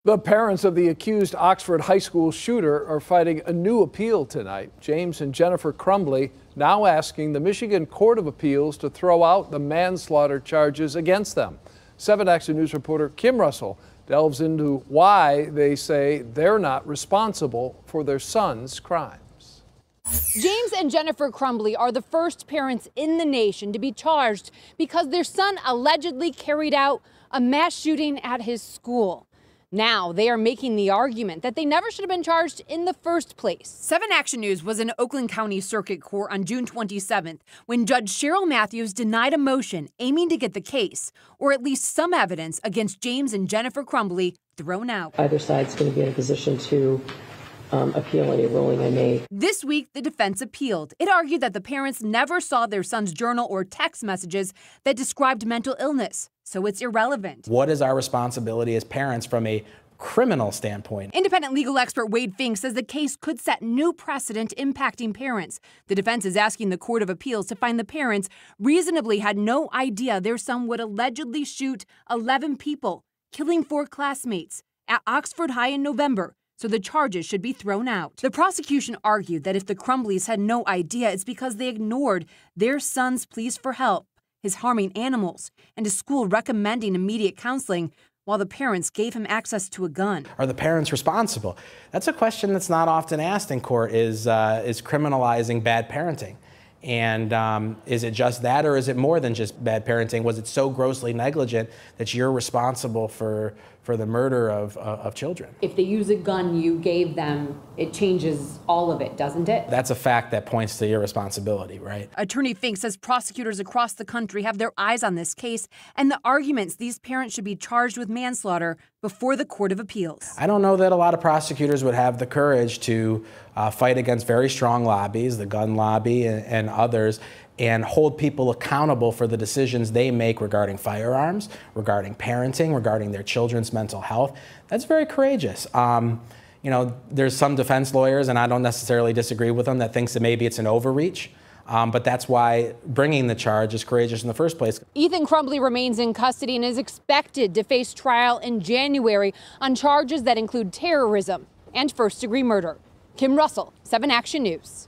The parents of the accused Oxford High School shooter are fighting a new appeal tonight. James and Jennifer Crumbley now asking the Michigan Court of Appeals to throw out the manslaughter charges against them. 7 Action News reporter Kim Russell delves into why they say they're not responsible for their son's crimes. James and Jennifer Crumbley are the first parents in the nation to be charged because their son allegedly carried out a mass shooting at his school. Now they are making the argument that they never should have been charged in the first place. 7 Action News was in Oakland County Circuit Court on June 27th when Judge Cheryl Matthews denied a motion aiming to get the case, or at least some evidence, against James and Jennifer Crumbley thrown out. Either side's going to be in a position to appeal any ruling I made. This week, the defense appealed. It argued that the parents never saw their son's journal or text messages that described mental illness, so it's irrelevant. What is our responsibility as parents from a criminal standpoint? Independent legal expert Wade Fink says the case could set new precedent impacting parents. The defense is asking the Court of Appeals to find the parents reasonably had no idea their son would allegedly shoot 11 people, killing 4 classmates at Oxford High in November. So the charges should be thrown out. The prosecution argued that if the Crumbleys had no idea, it's because they ignored their son's pleas for help, his harming animals, and a school recommending immediate counseling while the parents gave him access to a gun. Are the parents responsible? That's a question that's not often asked in court, is criminalizing bad parenting. And is it just that, or is it more than just bad parenting? Was it so grossly negligent that you're responsible for the murder of children? If they use a gun you gave them, it changes all of it, doesn't it? That's a fact that points to irresponsibility, right? Attorney Fink says prosecutors across the country have their eyes on this case and the arguments these parents should be charged with manslaughter before the Court of Appeals. I don't know that a lot of prosecutors would have the courage to fight against very strong lobbies, the gun lobby and others, and hold people accountable for the decisions they make regarding firearms, regarding parenting, regarding their children's mental health. That's very courageous. You know, there's some defense lawyers, and I don't necessarily disagree with them, that thinks that maybe it's an overreach. But that's why bringing the charge is courageous in the first place. Ethan Crumbley remains in custody and is expected to face trial in January on charges that include terrorism and first-degree murder. Kim Russell, 7 Action News.